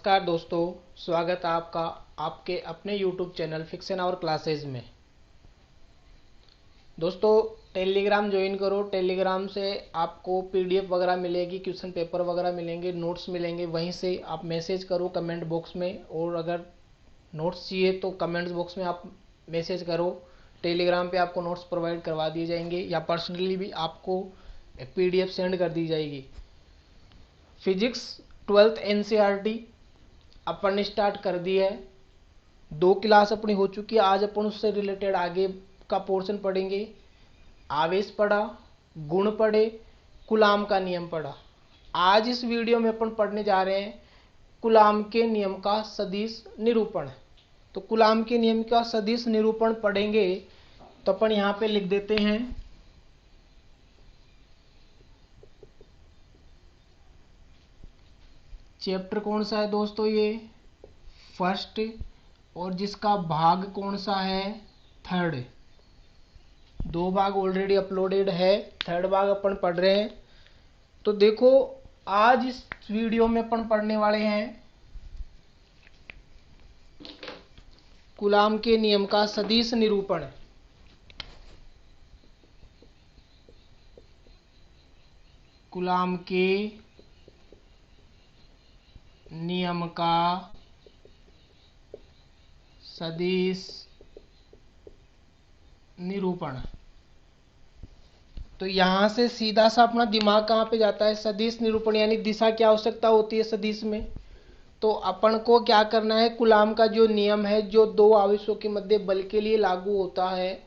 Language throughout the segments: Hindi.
नमस्कार दोस्तों, स्वागत है आपका आपके अपने YouTube channel fiction our classes में। दोस्तों टेलीग्राम ज्वाइन करो। टेलीग्राम से आपको PDF वगैरह मिलेगी, क्वेश्चन पेपर वगैरह मिलेंगे, नोट्स मिलेंगे। वहीं से आप मैसेज करो कमेंट बॉक्स में, और अगर नोट्स चाहिए तो कमेंट्स बॉक्स में आप मैसेज करो। टेलीग्राम पे आपको नोट्स प्रोवाइड करवा दिए जाएंगे या पर्सनली भी आपको PDF सेंड कर दी जाएगी। फिजिक्स 12th NCERT अपन ने स्टार्ट कर दी है। 2 क्लास अपनी हो चुकी है। आज अपन उससे रिलेटेड आगे का पोर्शन पढ़ेंगे। आवेश पढ़ा, गुण पढ़े, कूलाम का नियम पढ़ा। आज इस वीडियो में अपन पढ़ने जा रहे हैं कूलाम के नियम का सदिश निरूपण। तो कूलाम के नियम का सदिश निरूपण पढ़ेंगे तो अपन यहाँ पे लिख देते हैं चैप्टर कौन सा है दोस्तों, ये फर्स्ट, और जिसका भाग कौन सा है, थर्ड। 2 भाग ऑलरेडी अपलोडेड है, थर्ड भाग अपन पढ़ रहे हैं। तो देखो आज इस वीडियो में अपन पढ़ने वाले हैं कूलाम के नियम का सदिश निरूपण। कूलाम के नियम का सदिश निरूपण। तो यहां से सीधा सा अपना दिमाग कहां पे जाता है, सदिश निरूपण यानी दिशा की आवश्यकता होती है सदिश में। तो अपन को क्या करना है, कूलाम का जो नियम है जो 2 आवेशों के मध्य बल के लिए लागू होता है,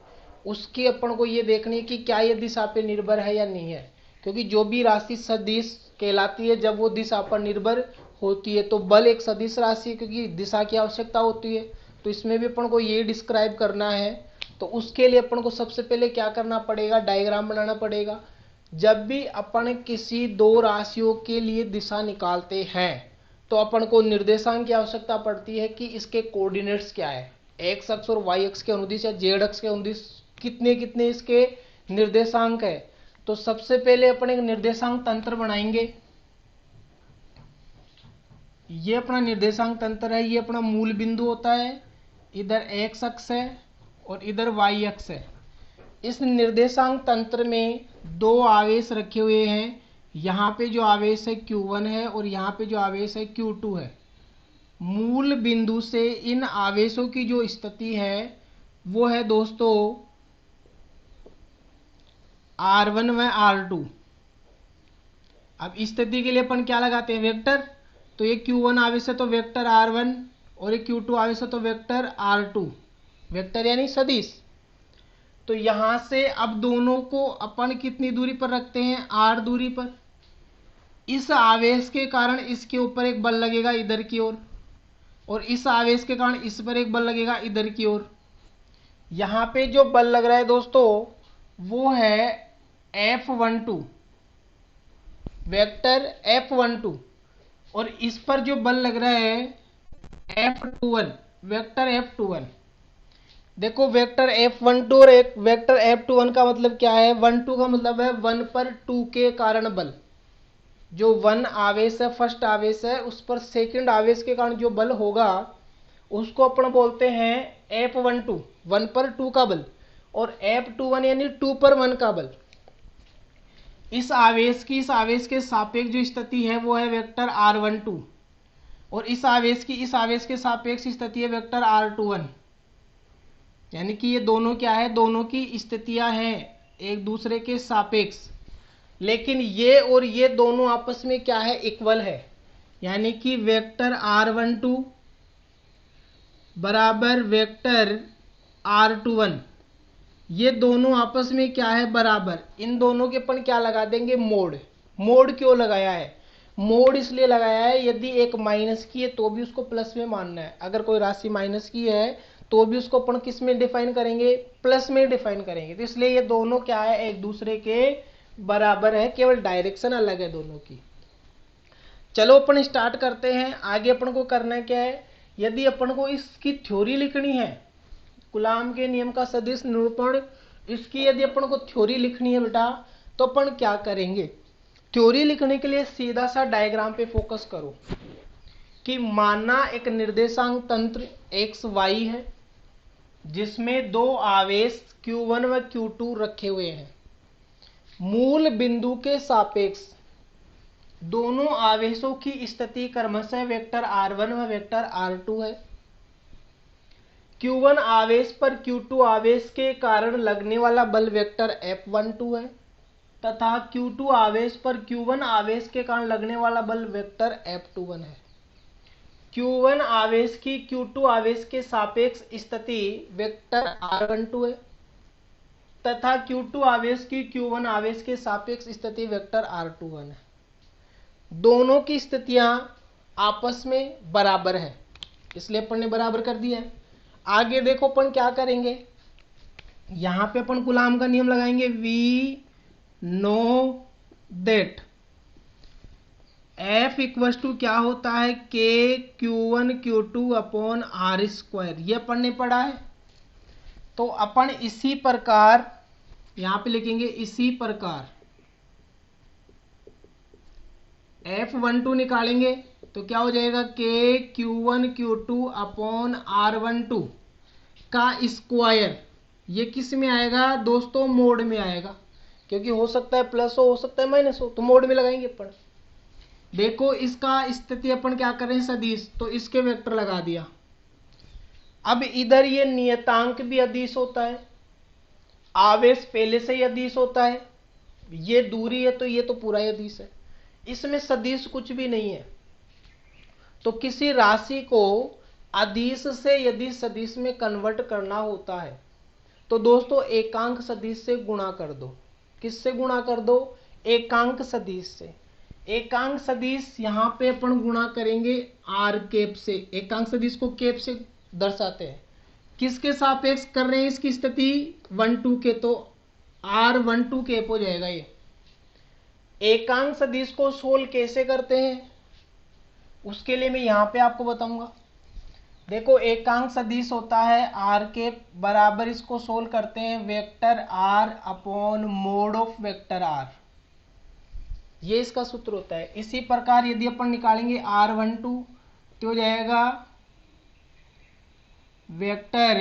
उसकी अपन को ये देखनी है कि क्या ये दिशा पे निर्भर है या नहीं है। क्योंकि जो भी राशि सदिश कहलाती है जब वो दिशा पर निर्भर होती है। तो बल एक सदिश राशि है क्योंकि दिशा की आवश्यकता होती है। तो इसमें भी अपन को ये डिस्क्राइब करना है। तो उसके लिए अपन को सबसे पहले क्या करना पड़ेगा, डायग्राम बनाना पड़ेगा। जब भी अपन किसी 2 राशियों के लिए दिशा निकालते हैं तो अपन को निर्देशांक की आवश्यकता पड़ती है कि इसके कोऑर्डिनेट्स क्या है, एक्स अक्ष और वाई अक्ष के अनुदिश या जेड अक्ष के अनुदिश कितने कितने इसके निर्देशांक है। तो सबसे पहले अपन एक निर्देशांक तंत्र बनाएंगे। ये अपना निर्देशांक तंत्र है, ये अपना मूल बिंदु होता है। इधर एक्स अक्ष है और इधर वाई अक्ष है। इस निर्देशांक तंत्र में 2 आवेश रखे हुए हैं। यहाँ पे जो आवेश है Q1 है और यहाँ पे जो आवेश है Q2 है। मूल बिंदु से इन आवेशों की जो स्थिति है वो है दोस्तों R1 व R2। अब स्थिति के लिए अपन क्या लगाते हैं, वेक्टर। तो ये Q1 आवेश है तो वेक्टर R1 और ये Q2 आवेश है तो वेक्टर R2, वेक्टर यानी सदिश। तो यहां से अब दोनों को अपन कितनी दूरी पर रखते हैं, R दूरी पर। इस आवेश के कारण इसके ऊपर एक बल लगेगा इधर की ओर, और इस आवेश के कारण इस पर एक बल लगेगा इधर की ओर। यहां पे जो बल लग रहा है दोस्तों वो है F12, वेक्टर F12, और इस पर जो बल लग रहा है F21, वेक्टर F21। देखो वेक्टर F12 और एक वेक्टर F21 का मतलब क्या है, 12 का मतलब है 1 पर 2 के कारण बल। जो 1 आवेश है, फर्स्ट आवेश है, उस पर सेकंड आवेश के कारण जो बल होगा उसको अपन बोलते हैं F12, 1 पर 2 का बल, और F21 यानी 2 पर 1 का बल। इस आवेश के सापेक्ष जो स्थिति है वो है वेक्टर R12, और इस आवेश के सापेक्ष स्थिति है वेक्टर R21। यानी कि ये दोनों क्या है, दोनों की स्थितियां हैं एक दूसरे के सापेक्ष। लेकिन ये और ये दोनों आपस में क्या है, इक्वल है। यानी कि वेक्टर R12 बराबर वेक्टर R21, ये दोनों आपस में क्या है, बराबर। इन दोनों के अपन क्या लगा देंगे, मोड। मोड क्यों लगाया है, मोड इसलिए लगाया है यदि एक माइनस की है तो भी उसको प्लस में मानना है। अगर कोई राशि माइनस की है तो भी उसको अपन किस में डिफाइन करेंगे, प्लस में डिफाइन करेंगे। तो इसलिए ये दोनों क्या है, एक दूसरे के बराबर है, केवल डायरेक्शन अलग है दोनों की। चलो अपन स्टार्ट करते हैं। आगे अपन को करना क्या है, यदि अपन को इसकी थ्योरी लिखनी है, कूलाम के नियम का सदिश निरूपण, इसकी यदि अपन को थ्योरी लिखनी है बेटा, तो अपन क्या करेंगे, थ्योरी लिखने के लिए सीधा सा डायग्राम पे फोकस करो। कि माना एक निर्देशांक तंत्र एक्स वाई है जिसमें दो आवेश Q1 व Q2 रखे हुए हैं। मूल बिंदु के सापेक्ष दोनों आवेशों की स्थिति क्रमशः वेक्टर r1 व वेक्टर r2 है। Q1 आवेश पर Q2 आवेश के कारण लगने वाला बल वेक्टर F12 है तथा Q2 आवेश पर Q1 आवेश के कारण लगने वाला बल वेक्टर F21 है। Q1 आवेश की Q2 आवेश के सापेक्ष स्थिति वेक्टर r12 है तथा Q2 आवेश की Q1 आवेश के सापेक्ष स्थिति वेक्टर r21 है। दोनों की स्थितियां आपस में बराबर है, इसलिए अपन ने बराबर कर दिया है। आगे देखो अपन क्या करेंगे, यहां पे अपन कूलाम का नियम लगाएंगे। We know that F equals to क्या होता है, के Q1 Q2 upon are square, ये अपन ने पढ़ा है। तो अपन इसी प्रकार यहां पे लिखेंगे, इसी प्रकार F12 निकालेंगे तो क्या हो जाएगा, के Q1 Q2 अपॉन R12 का स्क्वायर। ये किस में आएगा दोस्तों, मोड में आएगा, क्योंकि हो सकता है प्लस हो सकता है माइनस हो, तो मोड में लगाएंगे अपन। देखो इसका स्थिति अपन क्या कर रहे हैं, सदिश, तो इसके वेक्टर लगा दिया। अब इधर ये नियतांक भी अदिश होता है, आवेश पहले से ही अदिश होता है, ये दूरी है तो ये तो पूरा ही अदिश है, इसमें सदिश कुछ भी नहीं है। तो किसी राशि को अदिश से यदि सदिश में कन्वर्ट करना होता है तो दोस्तों एकांक सदिश से गुणा कर दो। किससे गुणा कर दो, एकांक सदिश से। एकांक सदिश यहां पे अपन गुणा करेंगे आर कैप से, एकांक सदिश को कैप से दर्शाते हैं। किसके सापेक्ष कर रहे हैं इसकी स्थिति, 1 2 के, तो R12 कैप हो जाएगा ये। एकांक सदिश को सोल्व कैसे करते हैं उसके लिए मैं यहां पे आपको बताऊंगा। देखो एकांक सदिश होता है आर के बराबर, इसको सोल्व करते हैं vector R upon mod of vector R, ये इसका सूत्र होता है। इसी प्रकार यदि अपन निकालेंगे R12 तो हो जाएगा vector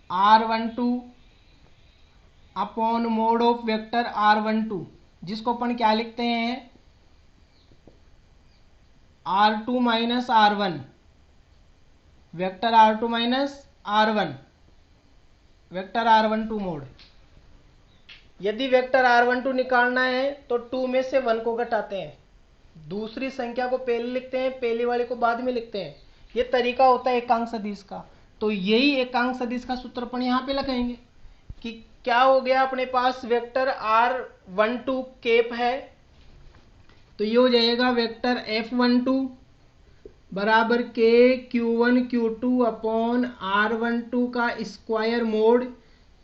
R12 upon mod of vector R12, जिसको अपन क्या लिखते हैं, R2 minus R1, vector R2 minus R1, vector R12 mode. यदि वेक्टर R12 निकालना है तो 2 में से 1 को घटाते हैं, दूसरी संख्या को पहले लिखते हैं, पहले वाले को बाद में लिखते हैं। ये तरीका होता है एकांक सदिश का। तो यही एकांक सदिश का सूत्र अपन यहाँ पे लगाएंगे कि क्या हो गया, अपने पास वेक्टर R12 कैप है, तो ये हो जाएगा वेक्टर F12 बराबर के Q1 Q2 अपॉन R12 का स्क्वायर मोड,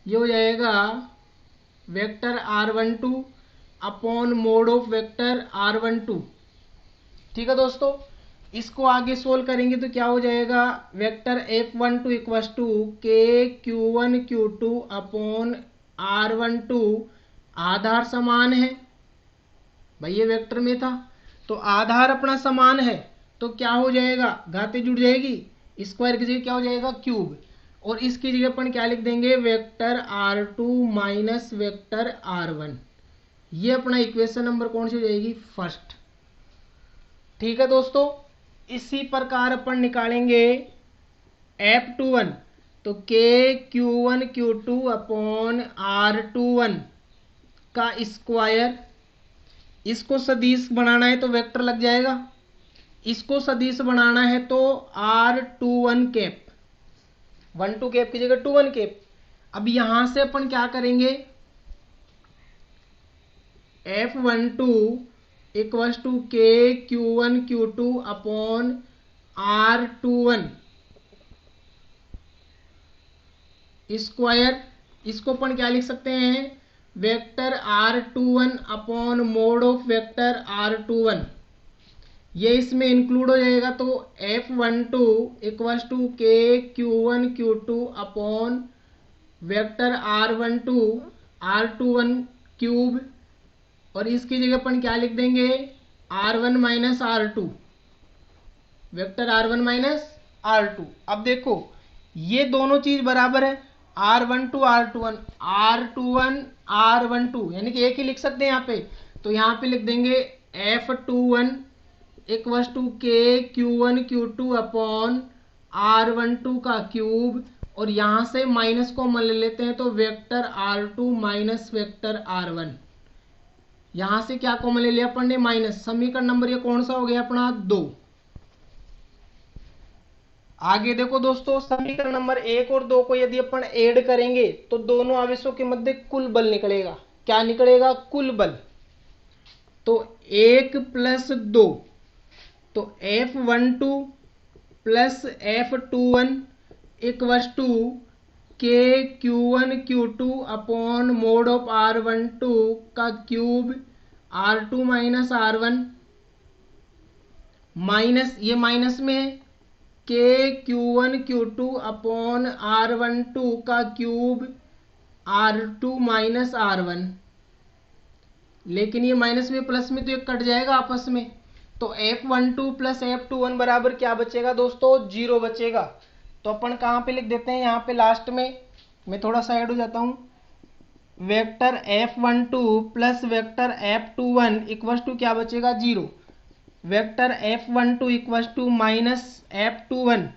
ये हो जाएगा vector R12 upon mod of vector R12। ठीक है दोस्तों, इसको आगे सोल्व करेंगे तो क्या हो जाएगा, वेक्टर F12 इक्वल्स टू के Q1 Q2 अपॉन R12, आधार समान है भाई, ये वेक्टर में था तो आधार अपना समान है, तो क्या हो जाएगा, घातें जुड़ जाएगी, स्क्वायर की जगह क्या हो जाएगा क्यूब, और इसकी जगह अपन क्या लिख देंगे, vector R2 minus vector R1। ये अपना इक्वेशन नंबर कौन सी हो जाएगी, फर्स्ट। ठीक है दोस्तों, इसी प्रकार अपन निकालेंगे F21, तो के Q1 Q2 अपॉन R21 का स्क्वायर, इसको सदिश बनाना है तो वेक्टर लग जाएगा, इसको सदिश बनाना है तो R21 कैप, 1 2 कैप की जगह 2 1 कैप। अब यहां से अपन क्या करेंगे, F12 इक्वल्स टू के Q1 Q2 upon R21 square, इसको अपन क्या लिख सकते हैं, vector R21 upon mod of vector R21, ये इसमें इंक्लूड हो जाएगा। तो F12 इक्वल्स टू के Q1 Q2 upon vector R12 R21 cube, और इसकी जगह अपन क्या लिख देंगे, R1 minus R2, vector R1 minus R2। अब देखो ये दोनों चीज बराबर है, R12 R21 R21 R12, यानी कि एक ही लिख सकते हैं यहाँ पे। तो यहाँ पे लिख देंगे F21 इक्वस टू के Q1 Q2 अपॉन R12 का क्यूब, और यहां से माइनस को ले लेते हैं तो vector R2 minus vector R1। यहां से क्या कॉमन ले लिया अपन ने, माइनस। समीकरण नंबर ये कौन सा हो गया अपना, 2। आगे देखो दोस्तों, समीकरण नंबर 1 और 2 को यदि अपन ऐड करेंगे तो दोनों आवेशों के मध्य कुल बल निकलेगा। क्या निकलेगा, कुल बल। तो 1 प्लस 2, तो F12 plus F21 equals to के Q1 Q2 upon mod of R12 का cube R2 minus R1, minus ये माइनस में है, के Q1 Q2 अपॉन R12 का क्यूब R2 माइनस R1। लेकिन ये माइनस में प्लस में तो ये कट जाएगा आपस में, तो F12 प्लस F21 बराबर क्या बचेगा दोस्तों, 0 बचेगा। तो अपन कहाँ पे लिख देते हैं, यहाँ पे लास्ट में। मैं थोड़ा साइड हो जाता हूँ। Vector F12 plus vector F21 equal to क्या बचेगा, 0। Vector F12 equal to minus F21,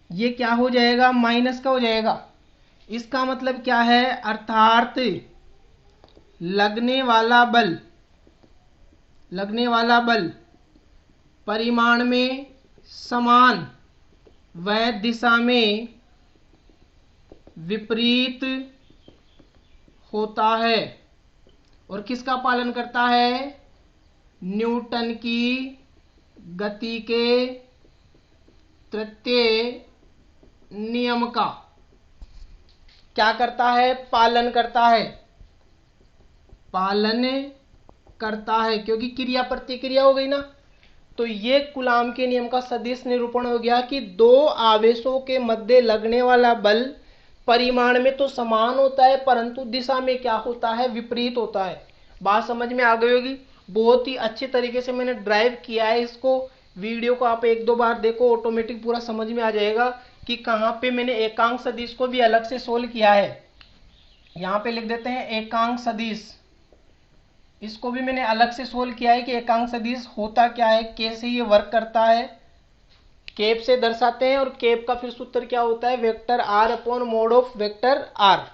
ये क्या हो जाएगा, माइनस का हो जाएगा। इसका मतलब क्या है, अर्थात लगने वाला बल परिमाण में समान व दिशा में विपरीत होता है, और किसका पालन करता है, न्यूटन की गति के तृतीय नियम का क्या करता है, पालन करता है, क्योंकि क्रिया प्रतिक्रिया हो गई ना। तो ये कूलाम के नियम का सदिश निरूपण हो गया कि दो आवेशों के मध्य लगने वाला बल परिमाण में तो समान होता है, परंतु दिशा में क्या होता है, विपरीत होता है। बात समझ में आ गई होगी। बहुत ही अच्छे तरीके से मैंने ड्राइव किया है इसको। वीडियो को आप 1-2 बार देखो, ऑटोमेटिक पूरा समझ में आ जाएगा कि कहाँ पे मैंने एकांक सदिश को भी अलग से सोल्व किया है। यहाँ पे लिख देते हैं एकांक सदिश, इसको भी मैंने अलग से सोल्व किया है कि एकांक सदिश होता क्या है, कैसे ये वर्क करता है। केप से दर्शाते हैं, और केप का फिर सूत्र क्या होता है, vector R upon mod of vector R.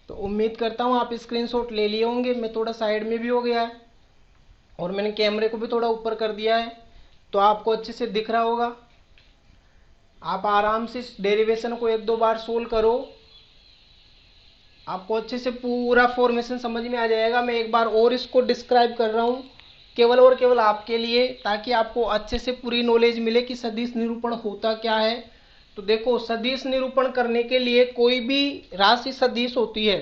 तो उम्मीद करता हूं आप स्क्रीनशॉट ले लिए होंगे। मैं थोड़ा साइड में भी हो गया है, और मैंने कैमरे को भी थोड़ा ऊपर कर दिया है, तो आपको अच्छे से दिख रहा होगा। आप आराम से इस डेरिवेशन को 1-2 बार सोल्व करो, आपको अच्छे से पूरा फॉर्मेशन समझ में आ जाएगा। मैं एक बार और इसको डिस्क्राइब कर रहा हूँ केवल और केवल आपके लिए, ताकि आपको अच्छे से पूरी नॉलेज मिले कि सदिश निरूपण होता क्या है। तो देखो, सदिश निरूपण करने के लिए कोई भी राशि सदिश होती है,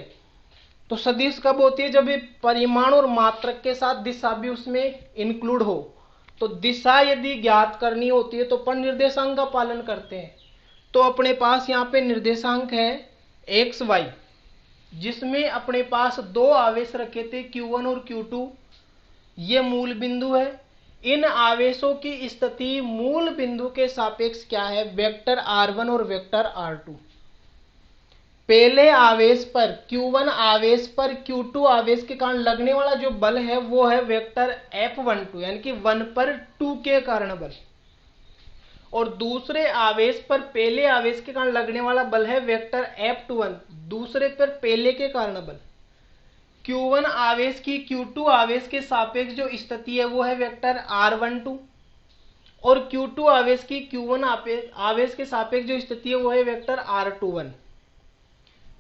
तो सदिश कब होती है, जब ये परिमाण और मात्रक के साथ दिशा भी उसमें इंक्लूड हो। तो दिशा यदि ज्ञात करनी होती है तो अपन निर्देशांक का पालन करते हैं। तो अपने पास यहाँ पे निर्देशांक है एक्स वाई, जिसमें अपने पास दो आवेश रखे थे Q1 और Q2। ये मूल बिंदु है। इन आवेशों की स्थिति मूल बिंदु के सापेक्ष क्या है, वेक्टर R1 और वेक्टर R2। पहले आवेश पर Q1 आवेश पर Q2 आवेश के कारण लगने वाला जो बल है वो है वेक्टर F12, यानी कि 1 पर 2 के कारण बल। और दूसरे आवेश पर पहले आवेश के कारण लगने वाला बल है वेक्टर F21, दूसरे पर पहले के कारण बल। Q1 आवेश की Q2 आवेश के सापेक्ष जो स्थिति है वो है वेक्टर R12 और Q2 आवेश की Q1 आवेश के सापेक्ष जो स्थिति है वो है वेक्टर R21।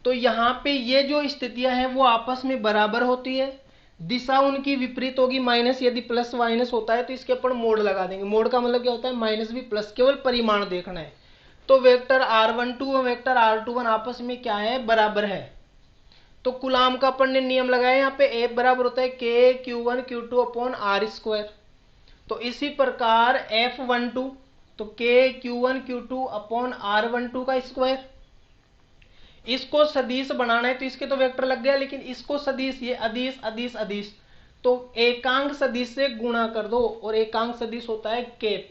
तो यहाँ पे ये जो स्थितियां हैं वो आपस में बराबर होती है, दिशा उनकी विपरीत होगी माइनस, यदि प्लस माइनस होता है तो इसके अपन मोड लगा देंगे। मोड का मतलब क्या होता है, माइनस भी प्लस, केवल परिमाण देखना है। तो वेक्टर R12 और वेक्टर R21 आपस में क्या है, बराबर है। तो कुलाम का अपन ने नियम लगाया, यहाँ पे F बराबर होता है के Q1 Q2 upon R square. तो इसी प्रकार F12 तो के Q1 Q2 अपॉन R12 का स्क्वायर। इसको सदिश बनाना है तो इसके तो वेक्टर लग गया, लेकिन इसको सदिश, ये अदिश अदिश अदिश, तो एकांक सदिश से गुणा कर दो और एकांक सदिश होता है केप।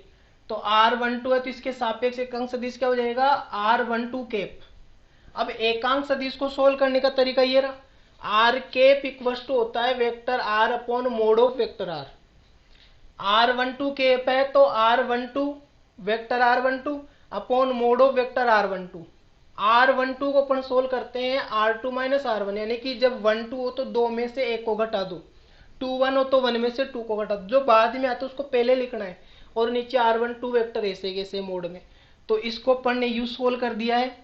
तो R12 है तो इसके सापेक्ष एकांक सदिश क्या हो जाएगा, R12 केप। अब एकांक सदिश को सोल्व करने का तरीका ये रहा, आर केप इक्वल टू होता है vector R upon mod of vector R. R12 cap है तो R12 vector R12 upon mod of vector R12। R12 को अपन सोल्व करते हैं R2 माइनस R1, यानी कि जब 1 2 हो तो 2 में से 1 को घटा दो, 2 1 हो तो 1 में से 2 को घटा दो, जो बाद में आता है उसको पहले लिखना है, और नीचे R12 वेक्टर ऐसे कैसे मोड में। तो इसको अपन ने यूज सोल्व कर दिया है,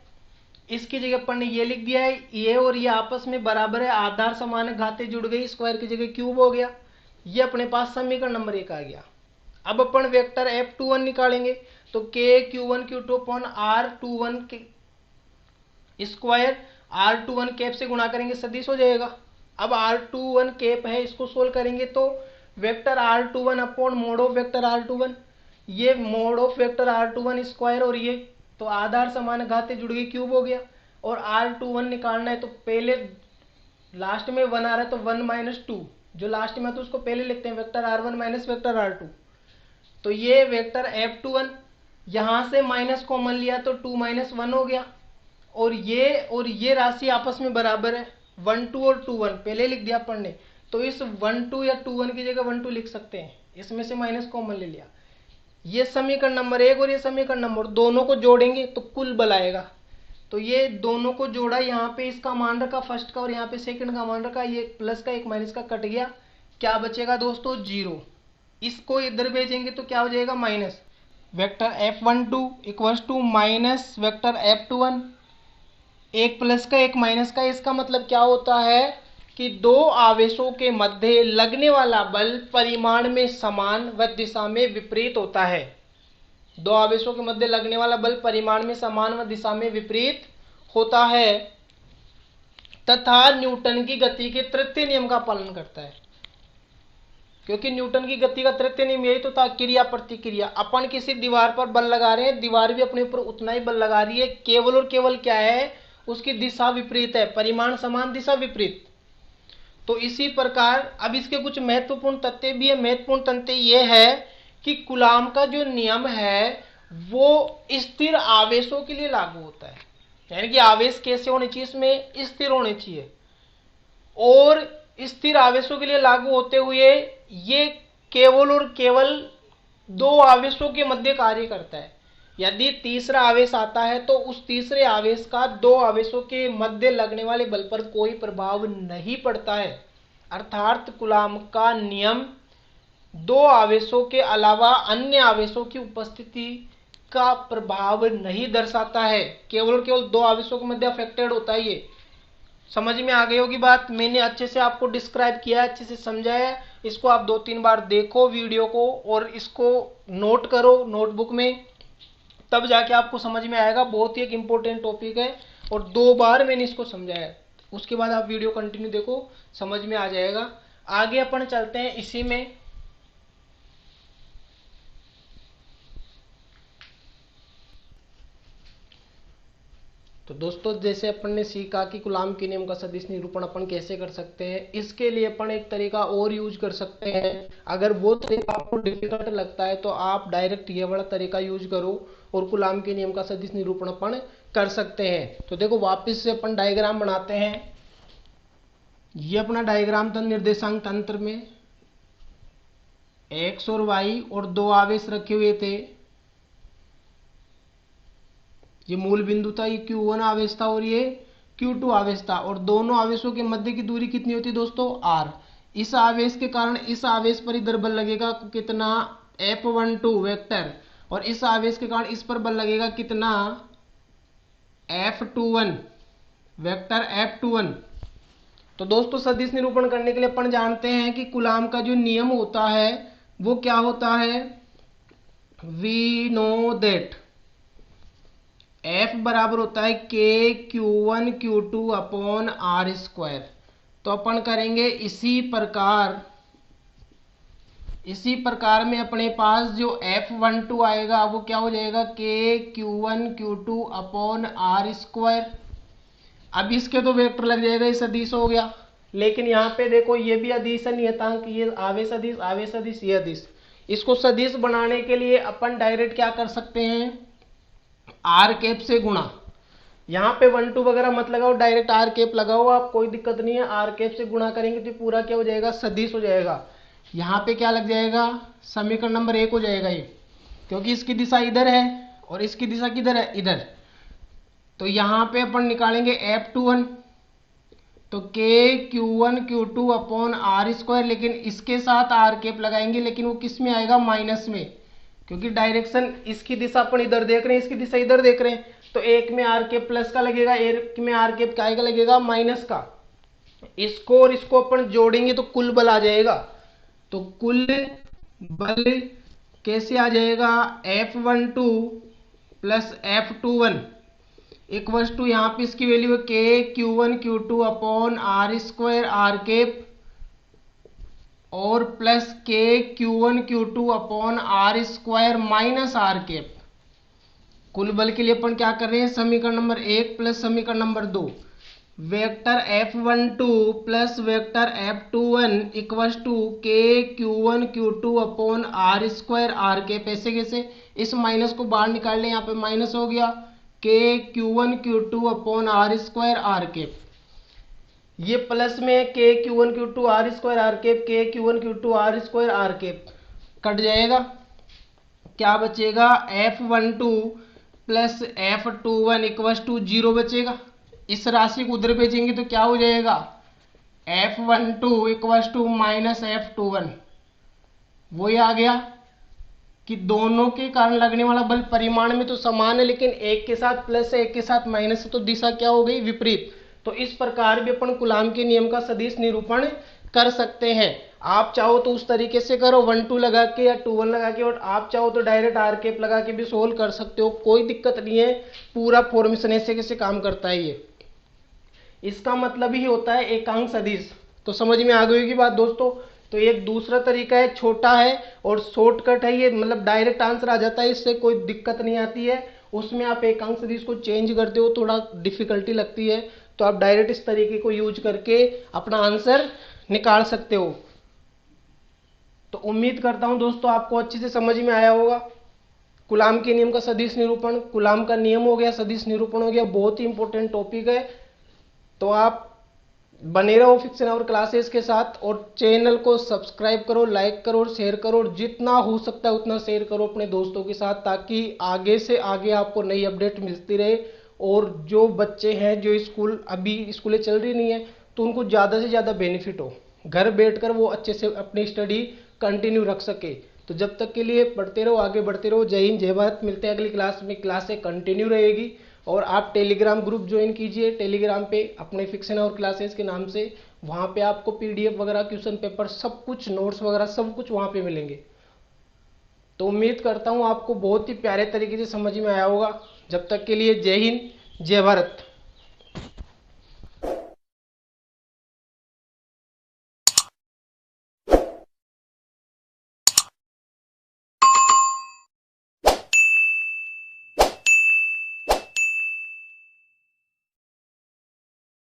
इसकी जगह अपन ने ये लिख दिया है, ये और ये आपस में बराबर है, आधार समान है, घाते जुड़ गई, स्क्वायर की जगह क्यूब हो गया। ये अपने पास समीकरण नंबर 1 आ गया। अब अपन वेक्टर F21 निकालेंगे, तो के Q1 Q2 अपॉन R21 के स्क्वायर R21 कैप से गुणा करेंगे, सदिश हो जाएगा। अब R21 कैप है, इसको सोल्व करेंगे तो vector R21 upon mod of vector R21, ये mode of vector R21 square, और ये तो आधार समान घाते जुड़ गई, क्यूब हो गया। और R21 निकालना है तो पहले लास्ट में 1 आ रहा है तो 1 माइनस 2, जो लास्ट में तो उसको पहले लिखते हैं, vector R1 minus vector R2। तो ये वेक्टर F21, यहां से माइनस कॉमन लिया तो 2 माइनस 1 हो गया, और ये राशि आपस में बराबर है, 1 2 और 2 1 पहले लिख दिया अपन ने, तो इस 1 2 या 2 1 की जगह 1 2 लिख सकते हैं, इसमें से माइनस कॉमन ले लिया। ये समीकरण नंबर 1 और ये समीकरण नंबर, दोनों को जोड़ेंगे तो कुल बल आएगा। तो ये दोनों को जोड़ा, यहाँ पे इसका मान रखा फर्स्ट का और यहाँ पे सेकंड का मान रखा, ये प्लस का एक माइनस का कट गया, क्या बचेगा दोस्तों, 0। इसको इधर भेजेंगे तो क्या हो जाएगा, minus vector F12 equals to minus vector F21, एक प्लस का एक माइनस का। इसका मतलब क्या होता है कि दो आवेशों के मध्य लगने वाला बल परिमाण में समान व दिशा में विपरीत होता है। दो आवेशों के मध्य लगने वाला बल परिमाण में समान व दिशा में विपरीत होता है तथा न्यूटन की गति के तृतीय नियम का पालन करता है। क्योंकि न्यूटन की गति का तृतीय नियम यही तो था, क्रिया प्रतिक्रिया। अपन किसी दीवार पर बल लगा रहे हैं, दीवार भी अपने ऊपर उतना ही बल लगा रही है, केवल और केवल क्या है, उसकी दिशा विपरीत है, परिमाण समान दिशा विपरीत। तो इसी प्रकार अब इसके कुछ महत्वपूर्ण तथ्य भी है। महत्वपूर्ण तथ्य यह है कि कूलॉम का जो नियम है वो स्थिर आवेशों के लिए लागू होता है, यानी कि आवेश कैसे होने चाहिए, इसमें स्थिर होने चाहिए, और स्थिर आवेशों के लिए लागू होते हुए ये केवल और केवल दो आवेशों के मध्य कार्य करता है। यदि तीसरा आवेश आता है तो उस तीसरे आवेश का दो आवेशों के मध्य लगने वाले बल पर कोई प्रभाव नहीं पड़ता है। अर्थात कूलॉम का नियम दो आवेशों के अलावा अन्य आवेशों की उपस्थिति का प्रभाव नहीं दर्शाता है, केवल और केवल दो आवेशों के मध्य अफेक्टेड होता है। ये समझ में आ गई होगी बात, मैंने अच्छे से आपको डिस्क्राइब किया, अच्छे से समझाया। इसको आप 2-3 बार देखो वीडियो को और इसको नोट करो नोटबुक में, तब जाके आपको समझ में आएगा। बहुत ही एक इंपॉर्टेंट टॉपिक है और 2 बार मैंने इसको समझाया, उसके बाद आप वीडियो कंटिन्यू देखो, समझ में आ जाएगा। आगे अपन चलते हैं इसी में। तो दोस्तों जैसे अपन ने सीखा कि कूलॉम के नियम का सदिश निरूपण अपन कैसे कर सकते हैं, इसके लिए अपन एक तरीका और यूज कर सकते हैं। अगर वो तरीका आपको डिफिकल्ट लगता है तो आप डायरेक्ट ये वाला तरीका यूज करो और कूलॉम के नियम का सदिश निरूपण अपन कर सकते हैं। तो देखो वापस से अपन डायग्राम बनाते हैं। ये अपना डायग्राम था निर्देशांक तंत्र में, एक्स और वाई और दो आवेश रखे हुए थे। ये मूल बिंदु था, ये Q1 आवेश था और ये Q2 आवेश था और दोनों आवेशों के मध्य की दूरी कितनी होती है दोस्तों, R। इस आवेश के कारण इस आवेश पर इधर बल लगेगा कितना, F12 वेक्टर, और इस आवेश के कारण इस पर बल लगेगा कितना, F21 वेक्टर F21। तो दोस्तों सदिश निरूपण करने के लिए अपन जानते हैं कि कूलाम का जो नियम होता है वो क्या होता है, वी नो दैट F बराबर होता है K Q1 upon R square. तो अपन करेंगे इसी प्रकार में अपने पास जो F12 आएगा वो क्या हो जाएगा, K अपॉन R स्क्वायर। अब इसके तो वेक्टर लग जाएगा, ये सदिश हो गया। लेकिन यहाँ पे देखो ये भी अदिश है नियतांक, ये आवेश अदिश ये अदिश। इसको सदिश बनाने के लिए अपन डायरेक्ट क्या कर सकते हैं, आर कैप से गुणा। यहाँ पे 1 2 वगैरह मत लगाओ, डायरेक्ट आर कैप लगाओ आप, कोई दिक्कत नहीं है। आर कैप से गुणा करेंगे तो पूरा क्या हो जाएगा, सदिश हो जाएगा। यहाँ पे क्या लग जाएगा, समीकरण नंबर 1 हो जाएगा ये, क्योंकि इसकी दिशा इधर है और इसकी दिशा किधर है, इधर। तो यहाँ पे अपन निकालेंगे F21, तो Q2 अपॉन R स्क्वायर, लेकिन इसके साथ आर कैप लगाएंगे, लेकिन वो किस में आएगा, माइनस में, क्योंकि डायरेक्शन इसकी दिशा अपन इधर देख रहे हैं, इसकी दिशा इधर देख रहे हैं। तो एक में आर कैप प्लस का लगेगा, एक में आर कैप क्या आएगा, लगेगा माइनस का। इसको और इसको अपन जोड़ेंगे तो कुल बल आ जाएगा। तो कुल बल कैसे आ जाएगा, F12 plus F21 equals to, यहाँ पे इसकी वैल्यू है Q2 upon R square R cap और plus Q2 upon R square minus R cap. कुल बल के लिए अपन क्या कर रहे हैं, समीकरण नंबर 1 प्लस समीकरण number 2, vector F12 plus vector F21 equals to Q2 upon R square R cap. ऐसे कैसे, इस माइनस को बाहर निकाल लें, यहाँ पे माइनस हो गया, Q2 upon R square R cap. ये प्लस में Q2 R square R cap, Q2 R square R cap कट जाएगा, क्या बचेगा, F12 plus F21 equals to 0 बचेगा। इस राशि को उधर भेजेंगे तो क्या हो जाएगा, F12 equals to minus F21। वही आ गया कि दोनों के कारण लगने वाला बल परिमाण में तो समान है, लेकिन एक के साथ प्लस है एक के साथ माइनस है, तो दिशा क्या हो गई, विपरीत। तो इस प्रकार भी अपन कूलाम के नियम का सदिश निरूपण कर सकते हैं। आप चाहो तो उस तरीके से करो 1 2 लगा के या 2 1 लगा के, और आप चाहो तो डायरेक्ट आर कैप लगा के भी सोल्व कर सकते हो, कोई दिक्कत नहीं है। पूरा फॉर्मेशन ऐसे कैसे काम करता है ये, इसका मतलब ही होता है एकांक सदिश। तो समझ में आ गई होगी बात दोस्तों। तो एक दूसरा तरीका है, छोटा है और शॉर्टकट है ये, मतलब डायरेक्ट आंसर आ जाता है, इससे कोई दिक्कत नहीं आती है। उसमें आप एकांक सदिश को चेंज करते हो, थोड़ा डिफिकल्टी लगती है, तो आप डायरेक्ट इस तरीके को यूज करके अपना आंसर निकाल सकते हो। तो उम्मीद करता हूं दोस्तों आपको अच्छे से समझ में आया होगा। कूलाम के नियम का सदिश निरूपण, कूलाम का नियम हो गया, सदिश निरूपण हो गया, बहुत ही इंपॉर्टेंट टॉपिक है। तो आप बने रहो फिक्शन आवर क्लासेस के साथ, और चैनल को सब्सक्राइब करो, लाइक करो और शेयर करो, और जितना हो सकता है उतना शेयर करो अपने दोस्तों के साथ, ताकि आगे से आगे आपको नई अपडेट मिलती रहे। और जो बच्चे हैं जो अभी स्कूलें चल रही नहीं है, तो उनको ज़्यादा से ज़्यादा बेनिफिट हो, घर बैठकर वो अच्छे से अपनी स्टडी कंटिन्यू रख सके। तो जब तक के लिए पढ़ते रहो, आगे बढ़ते रहो। जय हिंद, जय भारत। मिलते हैं अगली क्लास में, क्लासें कंटिन्यू रहेगी। और आप टेलीग्राम ग्रुप ज्वाइन कीजिए, टेलीग्राम पे अपने फिक्शन और क्लासेस के नाम से, वहाँ पे आपको पीडीएफ वगैरह, क्वेश्चन पेपर, सब कुछ, नोट्स वगैरह सब कुछ वहाँ पे मिलेंगे। तो उम्मीद करता हूँ आपको बहुत ही प्यारे तरीके से समझ में आया होगा। जब तक के लिए जय हिंद, जय भारत।